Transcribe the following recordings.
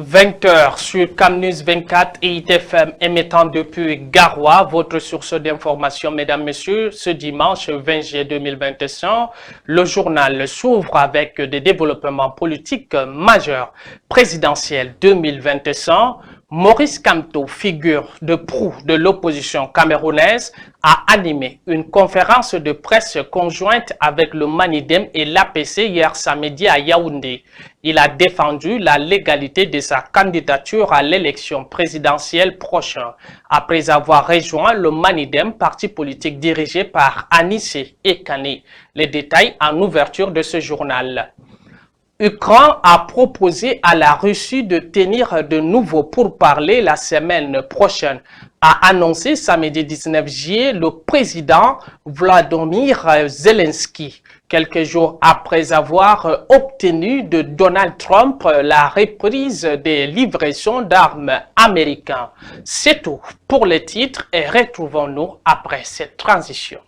20h sur Camnews 24 et ITFM émettant depuis Garoua, votre source d'information, mesdames, messieurs. Ce dimanche 20 juillet 2021, le journal s'ouvre avec des développements politiques majeurs. Présidentiel 2021, Maurice Kamto, figure de proue de l'opposition camerounaise, a animé une conférence de presse conjointe avec le Manidem et l'APC hier samedi à Yaoundé. Il a défendu la légalité de sa candidature à l'élection présidentielle prochaine, après avoir rejoint le Manidem, parti politique dirigé par Anissé Ekane. Les détails en ouverture de ce journal. Ukraine a proposé à la Russie de tenir de nouveau pourparlers la semaine prochaine, a annoncé samedi 19 juillet le président Vladimir Zelensky, quelques jours après avoir obtenu de Donald Trump la reprise des livraisons d'armes américaines. C'est tout pour les titres et retrouvons-nous après cette transition.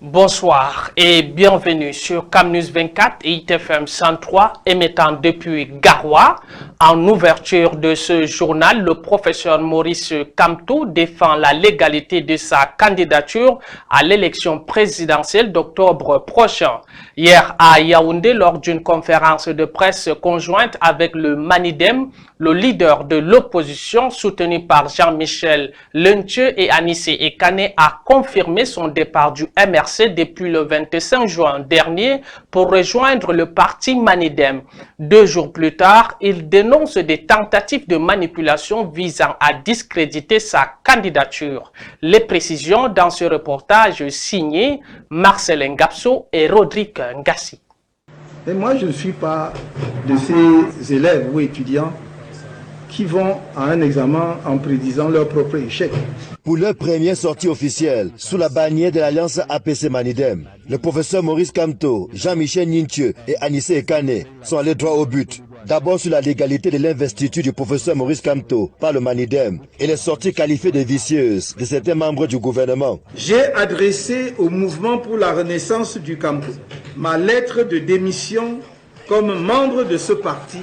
Bonsoir et bienvenue sur Camnews 24 et ITFM 103 émettant depuis Garoua. En ouverture de ce journal, le professeur Maurice Kamto défend la légalité de sa candidature à l'élection présidentielle d'octobre prochain. Hier à Yaoundé, lors d'une conférence de presse conjointe avec le Manidem, le leader de l'opposition soutenu par Jean-Michel Leuntieu et Anissé Ekane a confirmé son départ du MRC depuis le 25 juin dernier pour rejoindre le parti Manidem. 2 jours plus tard, il dénonce des tentatives de manipulation visant à discréditer sa candidature. Les précisions dans ce reportage signé Marcel Ngapso et Rodrigue Ngassi. Et moi, je ne suis pas de ces élèves ou étudiants qui vont à un examen en prédisant leur propre échec. Pour leur première sortie officielle, sous la bannière de l'Alliance APC Manidem, le professeur Maurice Kamto, Jean-Michel Leuntieu et Anissé Ekane sont allés droit au but. D'abord sur la légalité de l'investiture du professeur Maurice Kamto par le Manidem et les sorties qualifiées de vicieuses de certains membres du gouvernement. J'ai adressé au mouvement pour la renaissance du Cameroun ma lettre de démission comme membre de ce parti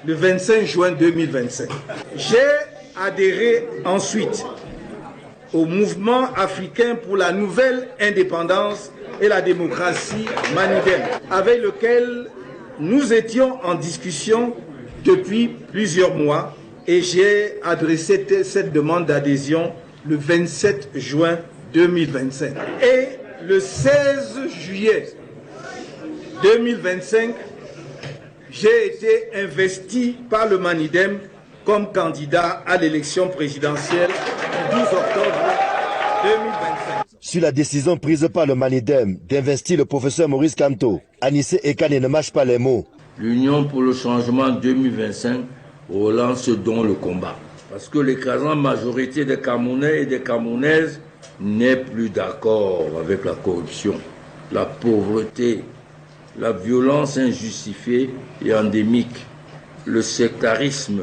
le 25 juin 2025. J'ai adhéré ensuite au mouvement africain pour la nouvelle indépendance et la démocratie Manidem, avec lequel nous étions en discussion depuis plusieurs mois et j'ai adressé cette demande d'adhésion le 27 juin 2025. Et le 16 juillet 2025, j'ai été investi par le Manidem comme candidat à l'élection présidentielle du 12 octobre 2025. Sur la décision prise par le Manidem d'investir le professeur Maurice Kamto, Anissé Ekane ne mâche pas les mots. L'Union pour le changement 2025 relance donc le combat. Parce que l'écrasante majorité des Camerounais et des Camerounaises n'est plus d'accord avec la corruption, la pauvreté, la violence injustifiée et endémique, le sectarisme,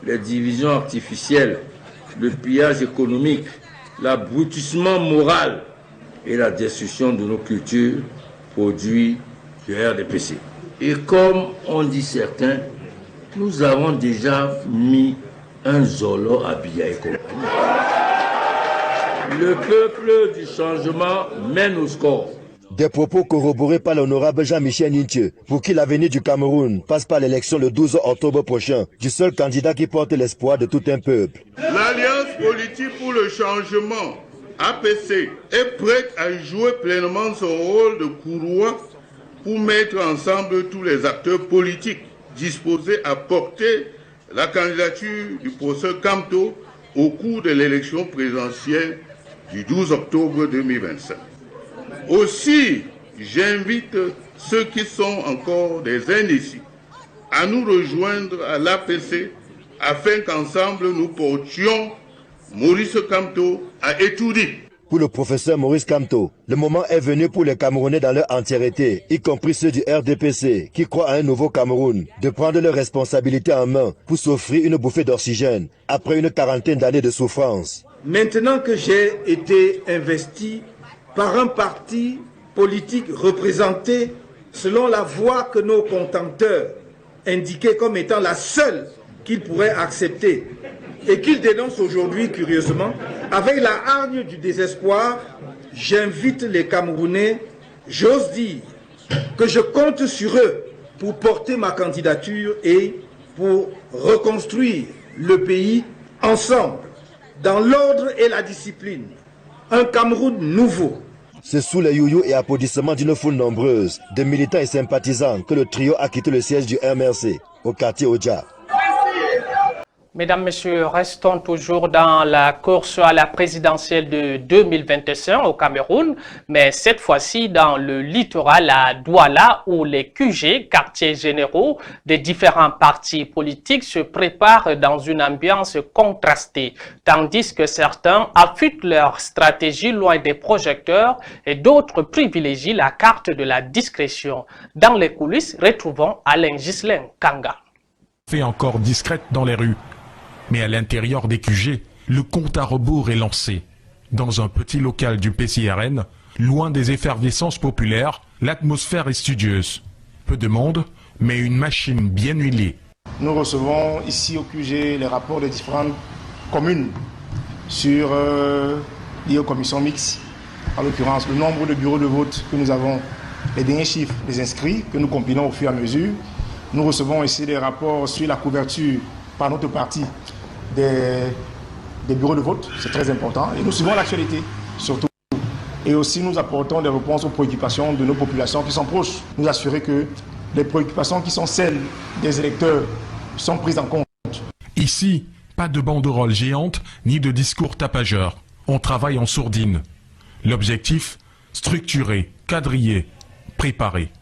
les divisions artificielles, le pillage économique, l'abrutissement moral et la destruction de nos cultures produits du RDPC. Et comme on dit certains, nous avons déjà mis un Zolo à Biya et compagnie. Le peuple du changement mène au score. Des propos corroborés par l'honorable Jean-Michel Leuntieu, pour qui l'avenir du Cameroun passe par l'élection le 12 octobre prochain, du seul candidat qui porte l'espoir de tout un peuple. L'Alliance politique pour le changement, APC, est prête à jouer pleinement son rôle de courroie pour mettre ensemble tous les acteurs politiques disposés à porter la candidature du professeur Kamto au cours de l'élection présidentielle du 12 octobre 2025. Aussi, j'invite ceux qui sont encore des indécis à nous rejoindre à l'APC afin qu'ensemble nous portions Maurice Kamto à étudier. Pour le professeur Maurice Kamto, le moment est venu pour les Camerounais dans leur entièreté, y compris ceux du RDPC qui croient à un nouveau Cameroun, de prendre leurs responsabilités en main pour s'offrir une bouffée d'oxygène après une quarantaine d'années de souffrance. Maintenant que j'ai été investi par un parti politique représenté selon la voie que nos contenteurs indiquaient comme étant la seule qu'ils pourraient accepter et qu'ils dénoncent aujourd'hui curieusement, avec la hargne du désespoir, j'invite les Camerounais, j'ose dire que je compte sur eux pour porter ma candidature et pour reconstruire le pays ensemble, dans l'ordre et la discipline. Un Cameroun nouveau. C'est sous les youyous et applaudissements d'une foule nombreuse de militants et sympathisants que le trio a quitté le siège du MRC au quartier Oja. Mesdames, Messieurs, restons toujours dans la course à la présidentielle de 2021 au Cameroun, mais cette fois-ci dans le littoral à Douala où les QG, quartiers généraux des différents partis politiques se préparent dans une ambiance contrastée, tandis que certains affûtent leur stratégie loin des projecteurs et d'autres privilégient la carte de la discrétion. Dans les coulisses, retrouvons Alain Ghislain Kanga. Fait encore discrète dans les rues. Mais à l'intérieur des QG, le compte à rebours est lancé. Dans un petit local du PCRN, loin des effervescences populaires, l'atmosphère est studieuse. Peu de monde, mais une machine bien huilée. Nous recevons ici au QG les rapports des différentes communes sur liées aux commissions mixtes. En l'occurrence, le nombre de bureaux de vote que nous avons, les derniers chiffres des inscrits que nous compilons au fur et à mesure. Nous recevons ici des rapports sur la couverture par notre parti des bureaux de vote, c'est très important. Et nous suivons l'actualité, surtout. Et aussi, nous apportons des réponses aux préoccupations de nos populations qui sont proches. Nous assurer que les préoccupations qui sont celles des électeurs sont prises en compte. Ici, pas de banderole géante ni de discours tapageurs. On travaille en sourdine. L'objectif, structurer, quadriller, préparer.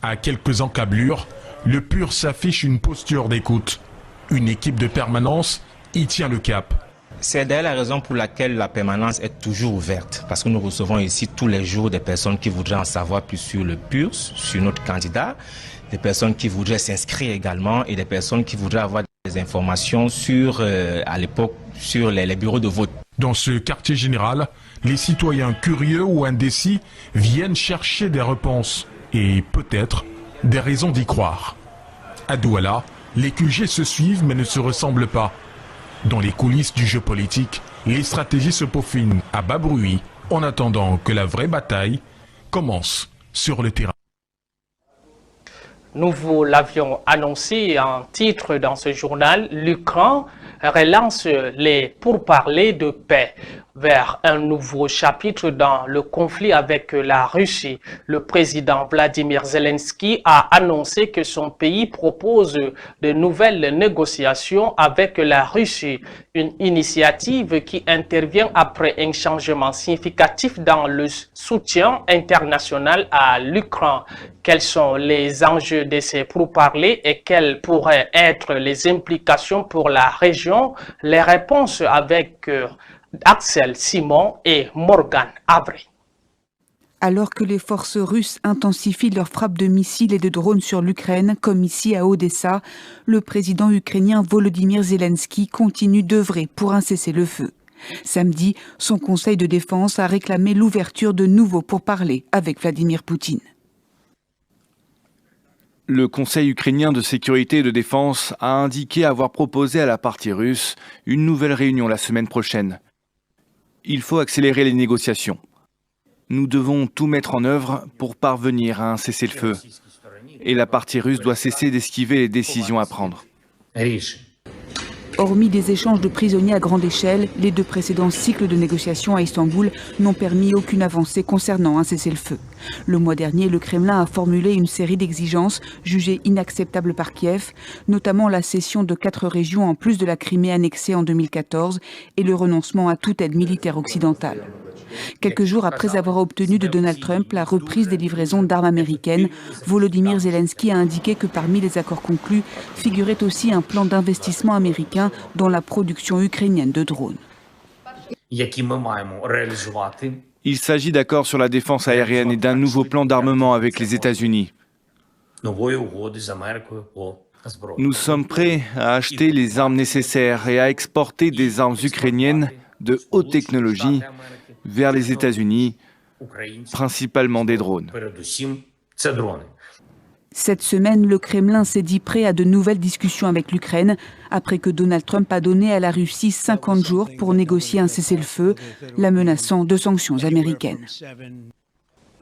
À quelques encablures, le PUR s'affiche une posture d'écoute. Une équipe de permanence y tient le cap. C'est d'ailleurs la raison pour laquelle la permanence est toujours ouverte. Parce que nous recevons ici tous les jours des personnes qui voudraient en savoir plus sur le PUR, sur notre candidat, des personnes qui voudraient s'inscrire également et des personnes qui voudraient avoir des informations sur, à l'époque, sur les bureaux de vote. Dans ce quartier général, les citoyens curieux ou indécis viennent chercher des réponses et peut-être des raisons d'y croire. À Douala, les QG se suivent mais ne se ressemblent pas. Dans les coulisses du jeu politique, les stratégies se peaufinent à bas bruit en attendant que la vraie bataille commence sur le terrain. Nous vous l'avions annoncé en titre dans ce journal, l'Ukraine relance les pourparlers de paix vers un nouveau chapitre dans le conflit avec la Russie. Le président Vladimir Zelensky a annoncé que son pays propose de nouvelles négociations avec la Russie, une initiative qui intervient après un changement significatif dans le soutien international à l'Ukraine. Quels sont les enjeux de ces pourparlers et quelles pourraient être les implications pour la région? Les réponses avec Axel Simon et Morgan Abré. Alors que les forces russes intensifient leurs frappes de missiles et de drones sur l'Ukraine, comme ici à Odessa, le président ukrainien Volodymyr Zelensky continue d'œuvrer pour un cessez-le-feu. Samedi, son conseil de défense a réclamé l'ouverture de nouveaux pourparlers avec Vladimir Poutine. Le Conseil ukrainien de sécurité et de défense a indiqué avoir proposé à la partie russe une nouvelle réunion la semaine prochaine. Il faut accélérer les négociations. Nous devons tout mettre en œuvre pour parvenir à un cessez-le-feu. Et la partie russe doit cesser d'esquiver les décisions à prendre. Hormis des échanges de prisonniers à grande échelle, les deux précédents cycles de négociations à Istanbul n'ont permis aucune avancée concernant un cessez-le-feu. Le mois dernier, le Kremlin a formulé une série d'exigences jugées inacceptables par Kiev, notamment la cession de 4 régions en plus de la Crimée annexée en 2014 et le renoncement à toute aide militaire occidentale. Quelques jours après avoir obtenu de Donald Trump la reprise des livraisons d'armes américaines, Volodymyr Zelensky a indiqué que parmi les accords conclus figurait aussi un plan d'investissement américain dans la production ukrainienne de drones. Il s'agit d'accords sur la défense aérienne et d'un nouveau plan d'armement avec les États-Unis. Nous sommes prêts à acheter les armes nécessaires et à exporter des armes ukrainiennes de haute technologie vers les États-Unis principalement des drones. Cette semaine, le Kremlin s'est dit prêt à de nouvelles discussions avec l'Ukraine après que Donald Trump a donné à la Russie 50 jours pour négocier un cessez-le-feu, la menaçant de sanctions américaines.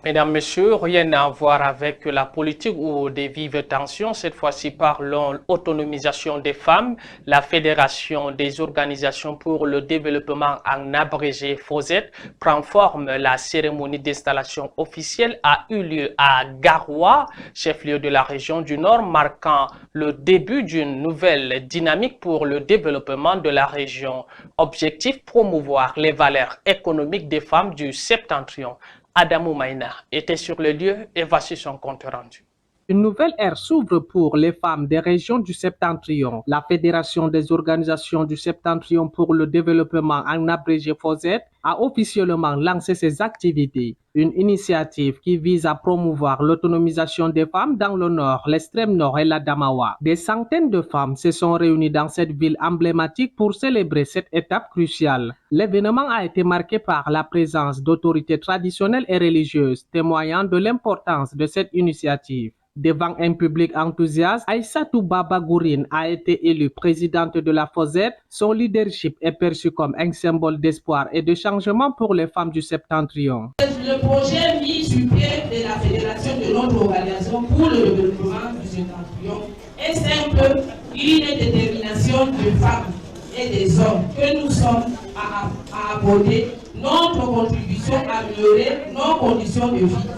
Mesdames, Messieurs, rien à voir avec la politique ou des vives tensions. Cette fois-ci, parlons autonomisation des femmes. La Fédération des organisations pour le développement, en abrégé FOSET, prend forme. La cérémonie d'installation officielle a eu lieu à Garoua, chef-lieu de la région du Nord, marquant le début d'une nouvelle dynamique pour le développement de la région. Objectif, promouvoir les valeurs économiques des femmes du septentrion. Adamou Maïna était sur le lieu et voici son compte rendu. Une nouvelle ère s'ouvre pour les femmes des régions du Septentrion. La Fédération des organisations du Septentrion pour le développement, en abrégé FOSET, a officiellement lancé ses activités. Une initiative qui vise à promouvoir l'autonomisation des femmes dans le nord, l'extrême nord et l'Adamawa. Des centaines de femmes se sont réunies dans cette ville emblématique pour célébrer cette étape cruciale. L'événement a été marqué par la présence d'autorités traditionnelles et religieuses, témoignant de l'importance de cette initiative. Devant un public enthousiaste, Aïssatou Baba Gourine a été élue présidente de la FOSET. Son leadership est perçu comme un symbole d'espoir et de changement pour les femmes du Septentrion. Le projet mis sur pied de la fédération de notre organisation pour le développement du Septentrion est simple, une détermination de femmes et des hommes que nous sommes à apporter notre contribution à améliorer nos conditions de vie.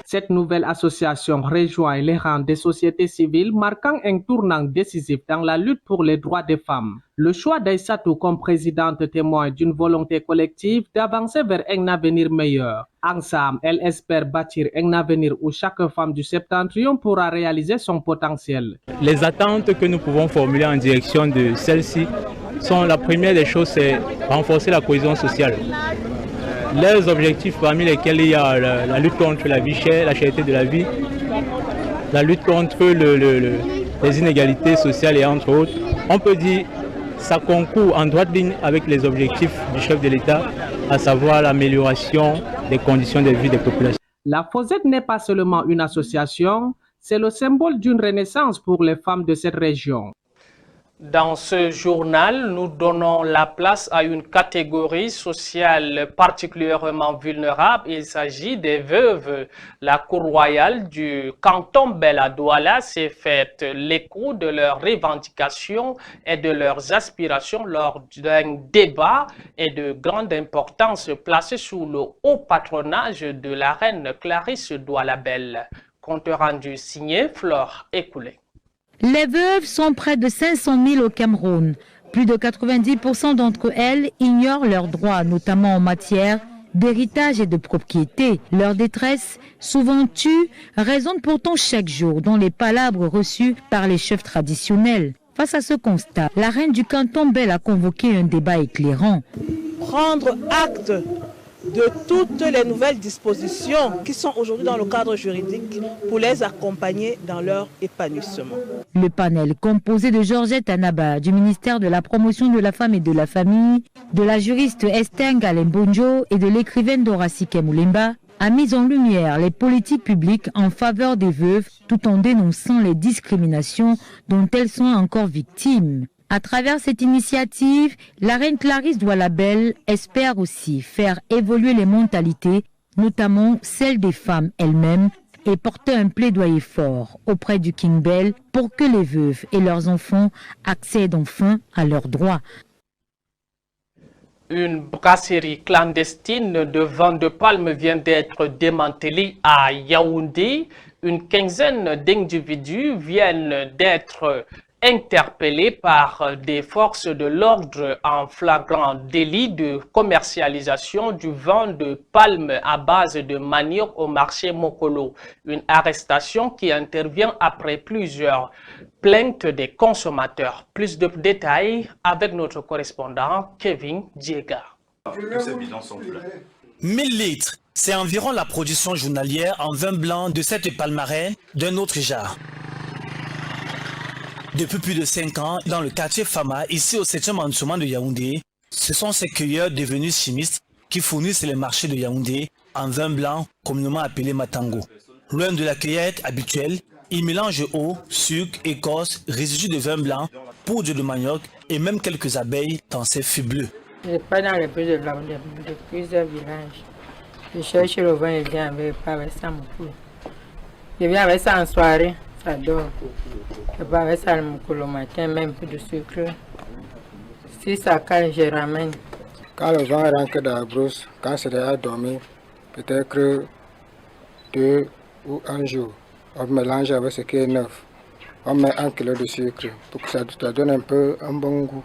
Cette nouvelle association rejoint les rangs des sociétés civiles, marquant un tournant décisif dans la lutte pour les droits des femmes. Le choix d'Aïssatou comme présidente témoigne d'une volonté collective d'avancer vers un avenir meilleur. Ensemble, elle espère bâtir un avenir où chaque femme du Septentrion pourra réaliser son potentiel. Les attentes que nous pouvons formuler en direction de celle-ci sont, la première des choses, c'est renforcer la cohésion sociale. Les objectifs parmi lesquels il y a la lutte contre la vie chère, la cherté de la vie, la lutte contre les inégalités sociales et entre autres, on peut dire ça concourt en droite ligne avec les objectifs du chef de l'État, à savoir l'amélioration des conditions de vie des populations. La FOSET n'est pas seulement une association, c'est le symbole d'une renaissance pour les femmes de cette région. Dans ce journal, nous donnons la place à une catégorie sociale particulièrement vulnérable. Il s'agit des veuves. La Cour royale du canton Bella-Douala s'est faite l'écho de leurs revendications et de leurs aspirations lors d'un débat et de grande importance placé sous le haut patronage de la reine Clarisse Douala-Belle. Compte rendu signé Flore Écoulé. Les veuves sont près de 500 000 au Cameroun. Plus de 90% d'entre elles ignorent leurs droits, notamment en matière d'héritage et de propriété. Leur détresse, souvent tue, résonne pourtant chaque jour dans les palabres reçues par les chefs traditionnels. Face à ce constat, la reine du canton Belle a convoqué un débat éclairant. Prendre acte de toutes les nouvelles dispositions qui sont aujourd'hui dans le cadre juridique pour les accompagner dans leur épanouissement. Le panel, composé de Georgette Anaba, du ministère de la Promotion de la Femme et de la Famille, de la juriste Esther Galembonjo et de l'écrivaine Doracy Kemoulemba, a mis en lumière les politiques publiques en faveur des veuves tout en dénonçant les discriminations dont elles sont encore victimes. À travers cette initiative, la reine Clarisse Douala-Belle espère aussi faire évoluer les mentalités, notamment celles des femmes elles-mêmes, et porter un plaidoyer fort auprès du King Bell pour que les veuves et leurs enfants accèdent enfin à leurs droits. Une brasserie clandestine de vin de palme vient d'être démantelée à Yaoundé. Une quinzaine d'individus viennent d'être interpellés par des forces de l'ordre en flagrant délit de commercialisation du vin de palme à base de manioc au marché Mokolo. Une arrestation qui intervient après plusieurs plaintes des consommateurs. Plus de détails avec notre correspondant Kevin Diega. 1000 litres, c'est environ la production journalière en vin blanc de cette palmarès d'un autre genre. Depuis plus de 5 ans, dans le quartier Fama, ici au 7e arrondissement de Yaoundé, ce sont ces cueilleurs devenus chimistes qui fournissent les marchés de Yaoundé en vin blanc, communément appelé matango. Loin de la cueillette habituelle, il mélange eau, sucre, écorce, résidus de vin blanc, poudre de manioc et même quelques abeilles dans ses fûts bleus. Je n'ai pas dans les plus de plusieurs villages. Je cherche le vin et viens avec ça mon coup. Je viens avec ça en soirée, ça dort. Je vais avec ça le matin, même peu de sucre. Si ça calme, je ramène. Quand le vent rentre dans la brousse, quand c'est déjà dormi, peut-être 2 ou 1 jour, on mélange avec ce qui est neuf. On met 1 kilo de sucre pour que ça donne un peu un bon goût,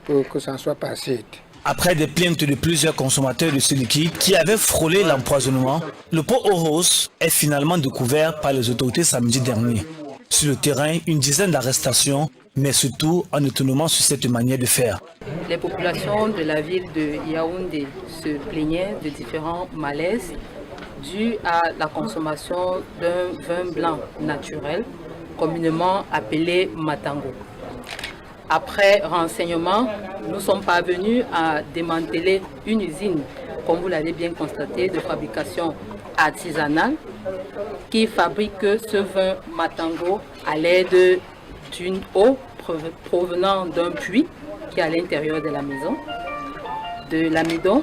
pour que ça soit pas acide. Après des plaintes de plusieurs consommateurs de ce liquide qui avaient frôlé l'empoisonnement, le pot Oros est finalement découvert par les autorités samedi dernier. Sur le terrain, une dizaine d'arrestations, mais surtout un étonnement sur cette manière de faire. Les populations de la ville de Yaoundé se plaignaient de différents malaises dus à la consommation d'un vin blanc naturel, communément appelé matango. Après renseignement, nous sommes parvenus à démanteler une usine, comme vous l'avez bien constaté, de fabrication artisanale qui fabrique ce vin matango à l'aide d'une eau provenant d'un puits qui est à l'intérieur de la maison, de l'amidon,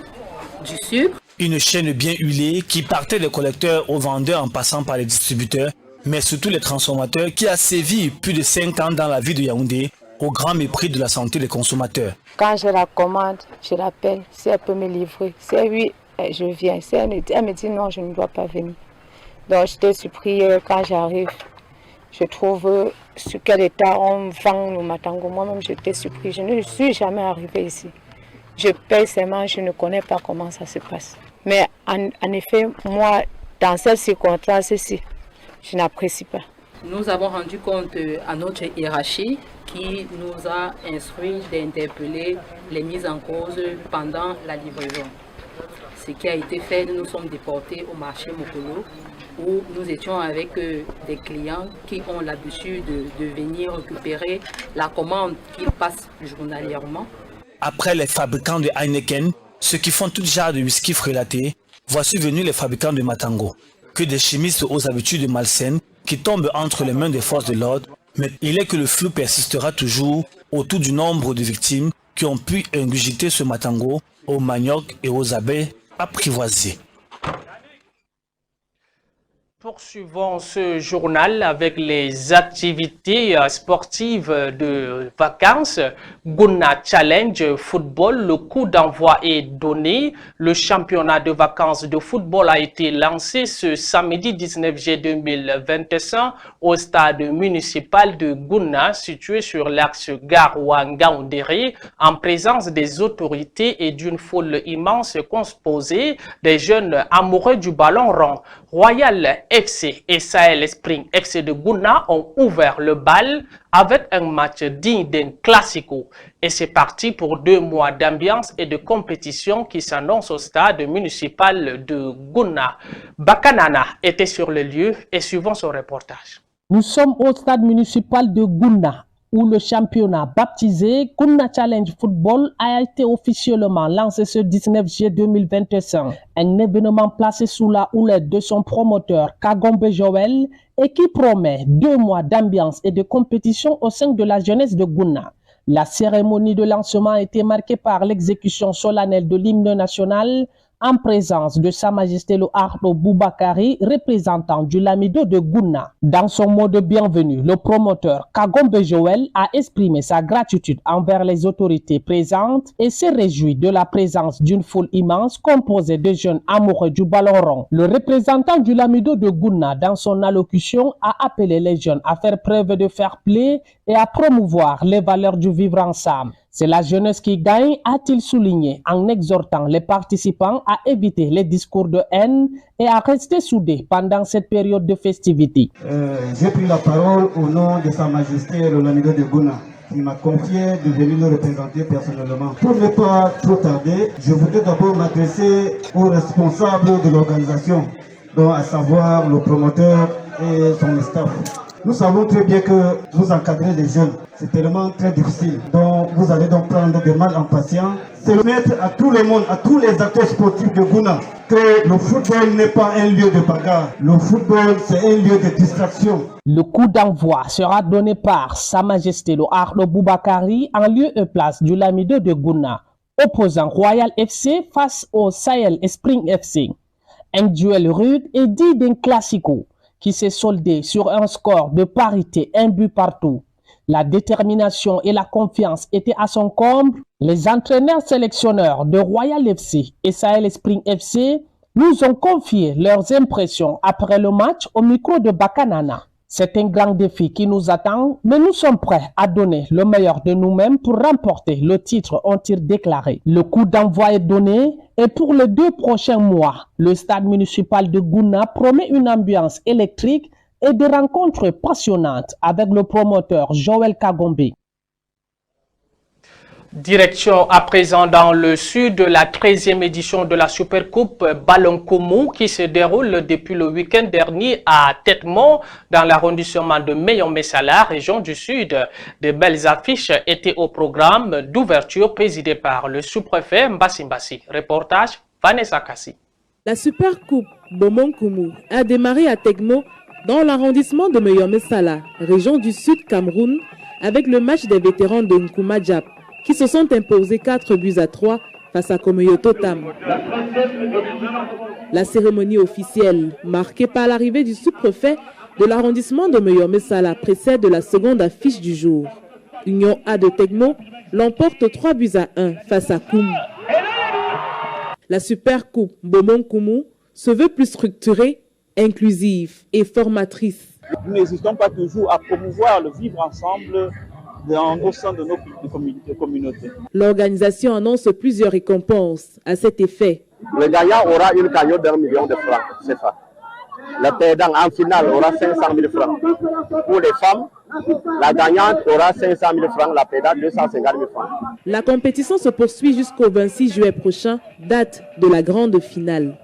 du sucre. Une chaîne bien huilée qui partait des collecteurs aux vendeurs en passant par les distributeurs, mais surtout les transformateurs qui a sévi plus de 5 ans dans la ville de Yaoundé, au grand mépris de la santé des consommateurs. Quand je la commande, je l'appelle, si elle peut me livrer. Si oui, je viens. Si elle me dit non, je ne dois pas venir. Donc j'étais surpris quand j'arrive. Je trouve sur quel état on vend le matango. Moi-même, j'étais surpris. Je ne suis jamais arrivée ici. Je paye seulement, je ne connais pas comment ça se passe. Mais en effet, moi, dans cette circonstance-ci, je n'apprécie pas. Nous avons rendu compte à notre hiérarchie qui nous a instruit d'interpeller les mises en cause pendant la livraison. Ce qui a été fait, nous nous sommes déportés au marché Mokolo où nous étions avec des clients qui ont l'habitude de venir récupérer la commande qu'ils passent journalièrement. Après les fabricants de Heineken, ceux qui font tout genre de whisky frélaté, voici venus les fabricants de matango, que des chimistes aux habitudes malsaines qui tombent entre les mains des forces de l'ordre, mais il est que le flou persistera toujours autour du nombre de victimes qui ont pu ingurgiter ce matango aux manioc et aux abeilles apprivoisées. Poursuivons ce journal avec les activités sportives de vacances. Gouna Challenge Football, le coup d'envoi est donné. Le championnat de vacances de football a été lancé ce samedi 19 juillet 2021 au stade municipal de Gouna, situé sur l'axe Garoua-Ngaoundéré, en présence des autorités et d'une foule immense composée des jeunes amoureux du ballon rond. Royal FC et Sahel Spring FC de Gouna ont ouvert le bal avec un match digne d'un classico. Et c'est parti pour 2 mois d'ambiance et de compétition qui s'annoncent au stade municipal de Gouna. Bakanana était sur le lieu et suivons son reportage. Nous sommes au stade municipal de Gouna, où le championnat baptisé Gouna Challenge Football a été officiellement lancé ce 19 juillet 2021. Un événement placé sous la houlette de son promoteur Kagombe Joël et qui promet 2 mois d'ambiance et de compétition au sein de la jeunesse de Gouna. La cérémonie de lancement a été marquée par l'exécution solennelle de l'hymne national en présence de Sa Majesté le Ardo Boubakari, représentant du Lamido de Gouna. Dans son mot de bienvenue, le promoteur Kagombe Joël a exprimé sa gratitude envers les autorités présentes et s'est réjoui de la présence d'une foule immense composée de jeunes amoureux du ballon rond. Le représentant du Lamido de Gouna, dans son allocution, a appelé les jeunes à faire preuve de fair play et à promouvoir les valeurs du vivre ensemble. C'est la jeunesse qui gagne, a-t-il souligné, en exhortant les participants à éviter les discours de haine et à rester soudés pendant cette période de festivité. J'ai pris la parole au nom de Sa Majesté le Lamido de Gouna, qui m'a confié de venir le représenter personnellement. Pour ne pas trop tarder, je voudrais d'abord m'adresser aux responsables de l'organisation, dont à savoir le promoteur et son staff. Nous savons très bien que vous encadrez les jeunes. C'est tellement très difficile. Donc, vous allez donc prendre de mal en patience. C'est mettre à tout le monde, à tous les acteurs sportifs de Gouna, que le football n'est pas un lieu de bagarre. Le football, c'est un lieu de distraction. Le coup d'envoi sera donné par Sa Majesté le Ardo Boubakari en lieu et place du Lamido de Gouna, opposant Royal FC face au Sahel Spring FC. Un duel rude et dit d'un classico qui s'est soldé sur un score de parité, un but partout. La détermination et la confiance étaient à son comble. Les entraîneurs sélectionneurs de Royal FC et Sahel Spring FC nous ont confié leurs impressions après le match au micro de Bakanana. C'est un grand défi qui nous attend, mais nous sommes prêts à donner le meilleur de nous-mêmes pour remporter le titre, ont-ils déclaré. Le coup d'envoi est donné et pour les 2 prochains mois, le stade municipal de Gouna promet une ambiance électrique et des rencontres passionnantes avec le promoteur Joël Kagombe. Direction à présent dans le sud de la 13e édition de la Supercoupe Ballon Koumou qui se déroule depuis le week-end dernier à Tetmont dans l'arrondissement de Meyon-Messala, région du sud. De belles affiches étaient au programme d'ouverture présidé par le sous-préfet Mbassi Mbassi. Reportage Vanessa Kassi. La Supercoupe Ballon Koumou a démarré à Tetmont dans l'arrondissement de Meyon-Messala, région du sud Cameroun, avec le match des vétérans de Nkouma Diap, qui se sont imposés 4-3 face à Komoyoto Tam. La cérémonie officielle, marquée par l'arrivée du sous-préfet de l'arrondissement de Meyon-Messala, précède la seconde affiche du jour. Union A de Tetmont l'emporte 3-1 face à Koum. La Supercoupe Bomon Koumou se veut plus structurée, inclusive et formatrice. Nous n'hésitons pas toujours à promouvoir le vivre ensemble au sein de nos communautés. L'organisation annonce plusieurs récompenses à cet effet. Le gagnant aura une cagnotte d'1 million de francs, c'est ça. Le perdant en finale aura 500 000 francs. Pour les femmes, la gagnante aura 500 000 francs, la perdante 250 000 francs. La compétition se poursuit jusqu'au 26 juillet prochain, date de la grande finale.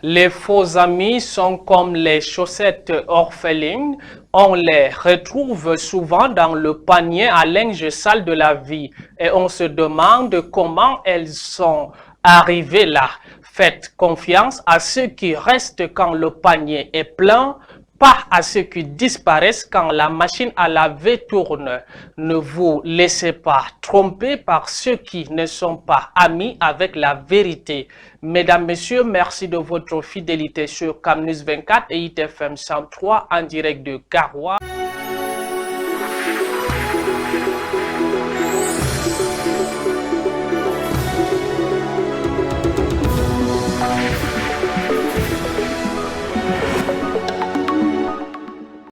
Les faux amis sont comme les chaussettes orphelines. On les retrouve souvent dans le panier à linge sale de la vie et on se demande comment elles sont arrivées là. Faites confiance à ceux qui restent quand le panier est plein, pas à ceux qui disparaissent quand la machine à laver tourne. Ne vous laissez pas tromper par ceux qui ne sont pas amis avec la vérité. Mesdames, Messieurs, merci de votre fidélité sur Camnews 24 et ITFM 103 en direct de Garoua.